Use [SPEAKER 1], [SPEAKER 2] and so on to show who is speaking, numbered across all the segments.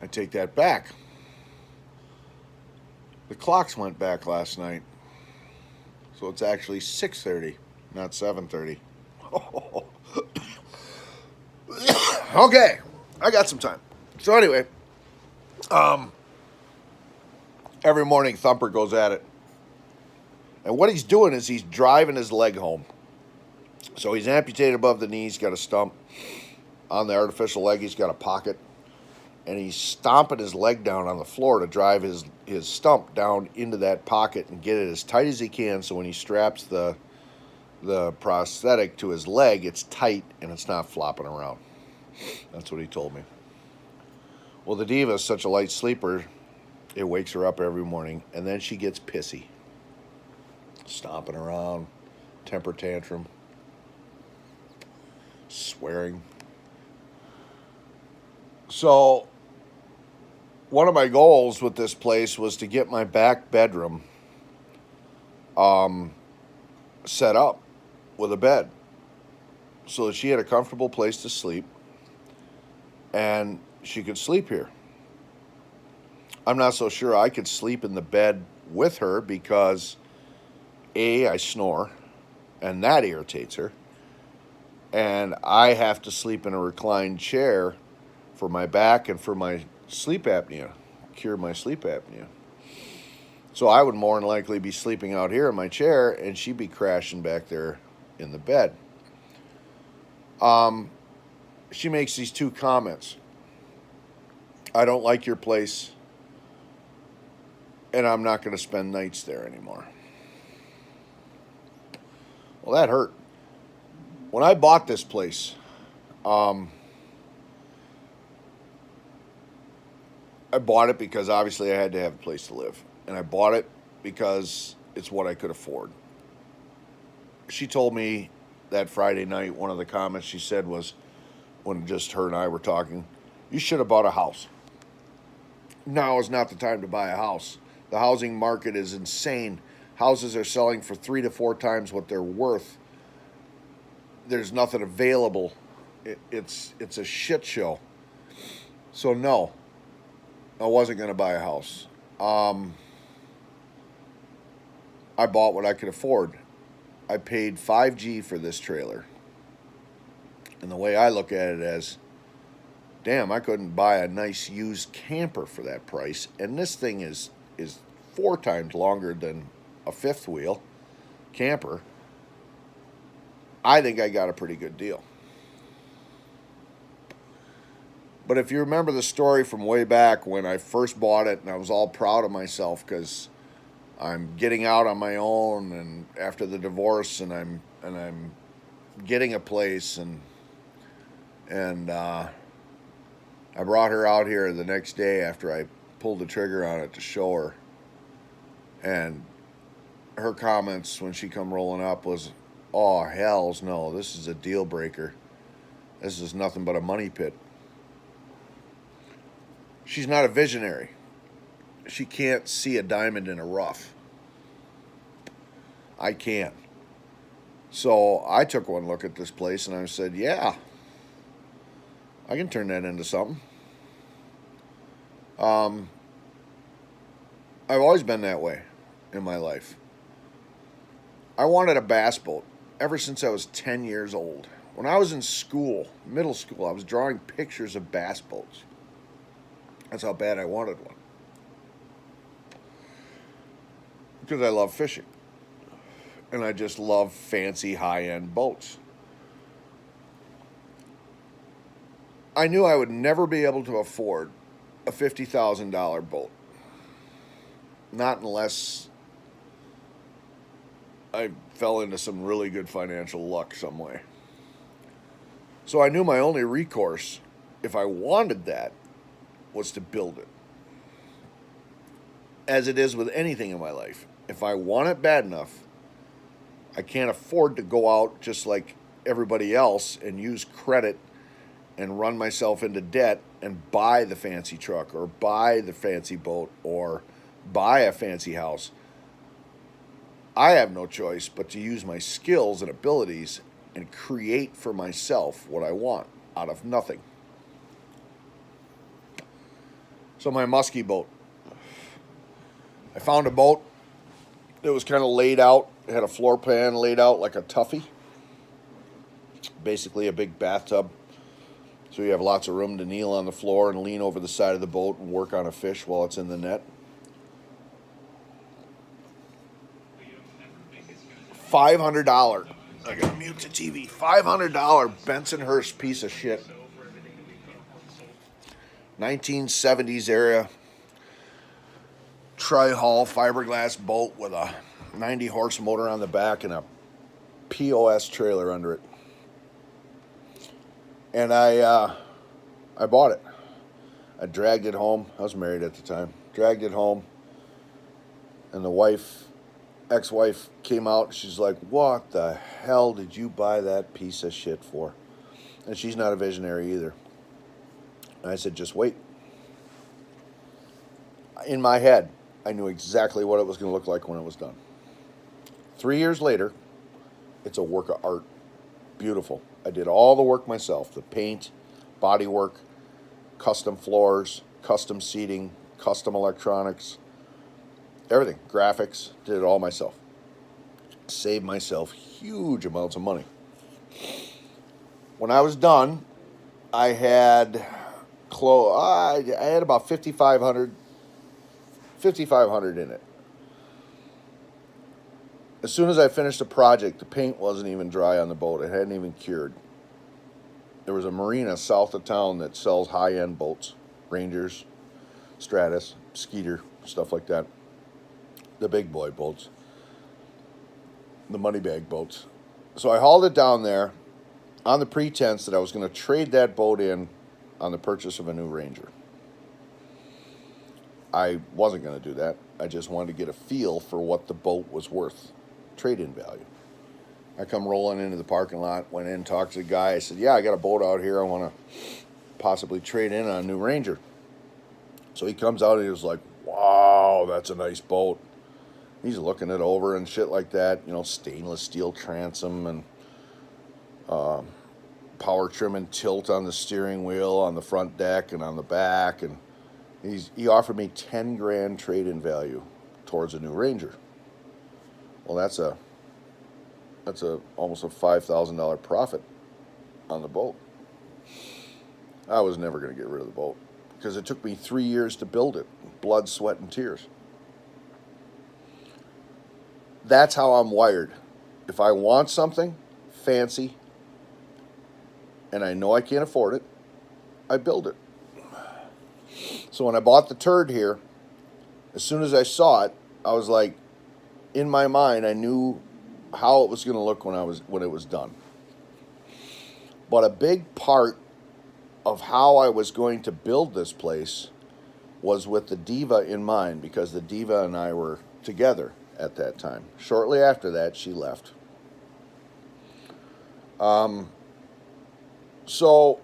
[SPEAKER 1] I take that back. The clocks went back last night, so it's actually 6:30, not 7:30. Okay, I got some time. So anyway, um, every morning Thumper goes at it, and what he's doing is he's driving his leg home. So he's amputated above the knees, got a stump on the artificial leg. He's got a pocket, and he's stomping his leg down on the floor to drive his stump down into that pocket and get it as tight as he can. So when he straps the prosthetic to his leg, it's tight and it's not flopping around. That's what he told me. Well, the diva is such a light sleeper, it wakes her up every morning, and then she gets pissy, stomping around, temper tantrum, swearing. So, one of my goals with this place was to get my back bedroom set up with a bed so that she had a comfortable place to sleep and she could sleep here. I'm not so sure I could sleep in the bed with her because A, I snore, and that irritates her. And I have to sleep in a reclined chair for my back and for my sleep apnea, cure my sleep apnea. So I would more than likely be sleeping out here in my chair and she'd be crashing back there in the bed. She makes these two comments. I don't like your place, and I'm not going to spend nights there anymore. Well, that hurt. When I bought this place, I bought it because obviously I had to have a place to live. And I bought it because it's what I could afford. She told me that Friday night, one of the comments she said was, when just her and I were talking, you should have bought a house. Now is not the time to buy a house. The housing market is insane. Houses are selling for 3 to 4 times what they're worth. There's nothing available. It's a shit show. So no, I wasn't going to buy a house. I bought what I could afford. I paid 5G for this trailer. And the way I look at it as, damn, I couldn't buy a nice used camper for that price. And this thing is 4 times longer than a fifth wheel camper. I think I got a pretty good deal. But if you remember the story from way back when I first bought it and I was all proud of myself because I'm getting out on my own and after the divorce and I'm getting a place and I brought her out here the next day after I pulled the trigger on it to show her, and her comments when she come rolling up was, oh hells no, this is a deal breaker, this is nothing but a money pit. She's not a visionary. She can't see a diamond in a rough. I can. So I took one look at this place and I said, yeah, I can turn that into something. I've always been that way in my life. I wanted a bass boat ever since I was 10 years old. When I was in school, middle school, I was drawing pictures of bass boats. That's how bad I wanted one. Because I love fishing. And I just love fancy high-end boats. I knew I would never be able to afford a $50,000 boat. Not unless I fell into some really good financial luck some way. So I knew my only recourse, if I wanted that, was to build it. As it is with anything in my life. If I want it bad enough, I can't afford to go out just like everybody else and use credit and run myself into debt and buy the fancy truck or buy the fancy boat or buy a fancy house. I have no choice but to use my skills and abilities and create for myself what I want out of nothing. So my muskie boat. I found a boat that was kind of laid out. It had a floor plan laid out like a tuffy. Basically a big bathtub. So you have lots of room to kneel on the floor and lean over the side of the boat and work on a fish while it's in the net. $500. I gotta mute the TV. $500 Bensonhurst piece of shit. 1970s era tri-hull fiberglass boat with a 90 horse motor on the back and a POS trailer under it. And I bought it. I dragged it home. I was married at the time. Dragged it home. And the ex-wife came out. She's like, what the hell did you buy that piece of shit for? And she's not a visionary either. And I said, just wait. In my head, I knew exactly what it was going to look like when it was done. 3 years later, it's a work of art. Beautiful. I did all the work myself. The paint, body work, custom floors, custom seating, custom electronics, everything. Graphics. Did it all myself. Saved myself huge amounts of money. When I was done, I had about 5,500 in it. As soon as I finished the project, the paint wasn't even dry on the boat. It hadn't even cured. There was a marina south of town that sells high-end boats, Rangers, Stratus, Skeeter, stuff like that. The big boy boats, the money bag boats. So I hauled it down there on the pretense that I was going to trade that boat in on the purchase of a new Ranger. I wasn't going to do that. I just wanted to get a feel for what the boat was worth, trade-in value. I come rolling into the parking lot, went in, talked to the guy. I said, yeah, I got a boat out here. I want to possibly trade in on a new Ranger. So he comes out and he was like, wow, that's a nice boat. He's looking it over and shit like that, stainless steel transom and power trim and tilt on the steering wheel, on the front deck and on the back, and he offered me $10,000 trade-in value towards a new Ranger. Well, that's almost a $5,000 profit on the boat. I was never going to get rid of the boat because it took me 3 years to build it, blood, sweat, and tears. That's how I'm wired. If I want something fancy and I know I can't afford it, I build it. So when I bought the turd here, as soon as I saw it, I was like, in my mind, I knew how it was going to look when it was done. But a big part of how I was going to build this place was with the diva in mind, because the diva and I were together at that time. Shortly after that, she left. So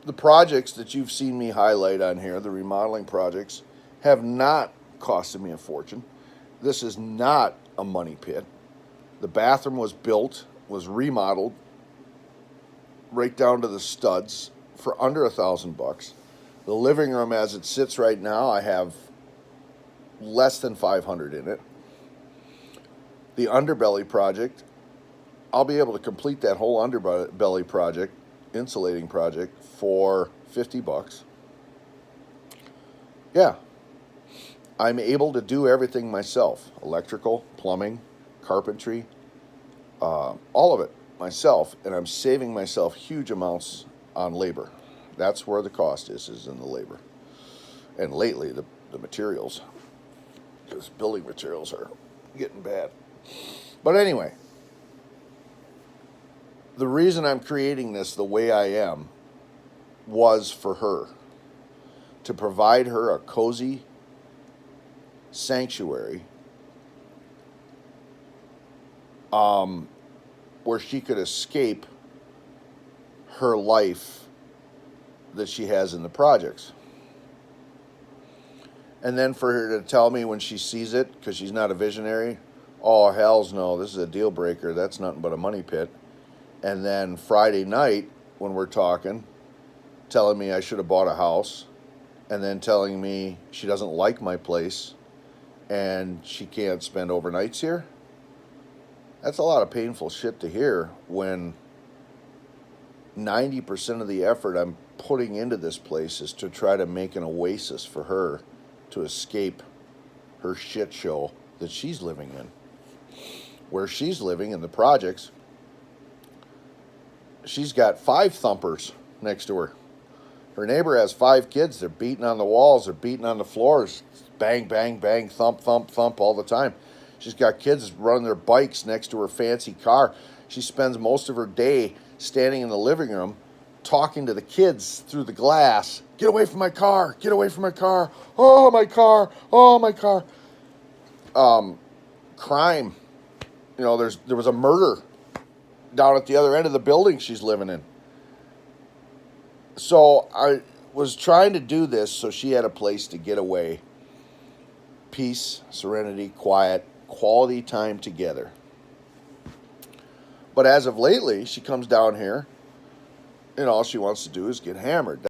[SPEAKER 1] the projects that you've seen me highlight on here, the remodeling projects, have not costed me a fortune. This is not a money pit. The bathroom was built, was remodeled, right down to the studs for under $1,000. The living room, as it sits right now, I have less than $500 in it. The underbelly project, I'll be able to complete that whole underbelly project, insulating project, for $50. Yeah. I'm able to do everything myself. Electrical, plumbing, carpentry, all of it myself. And I'm saving myself huge amounts on labor. That's where the cost is in the labor. And lately, the materials. Because building materials are getting bad. But anyway, the reason I'm creating this the way I am was for her. To provide her a cozy sanctuary where she could escape her life that she has in the projects. And then for her to tell me when she sees it, because she's not a visionary, oh, hells no, this is a deal breaker. That's nothing but a money pit. And then Friday night, when we're talking, telling me I should have bought a house and then telling me she doesn't like my place and she can't spend overnights here. That's a lot of painful shit to hear when 90% of the effort I'm putting into this place is to try to make an oasis for her to escape her shit show that she's living in. Where she's living in the projects, she's got 5 thumpers next to her. Her neighbor has 5 kids. They're beating on the walls. They're beating on the floors. Bang, bang, bang, thump, thump, thump all the time. She's got kids running their bikes next to her fancy car. She spends most of her day standing in the living room talking to the kids through the glass. Get away from my car. Get away from my car. Oh, my car. Oh, my car. Crime. You know, there was a murder down at the other end of the building she's living in. So I was trying to do this so she had a place to get away. Peace, serenity, quiet, quality time together. But as of lately, she comes down here and all she wants to do is get hammered.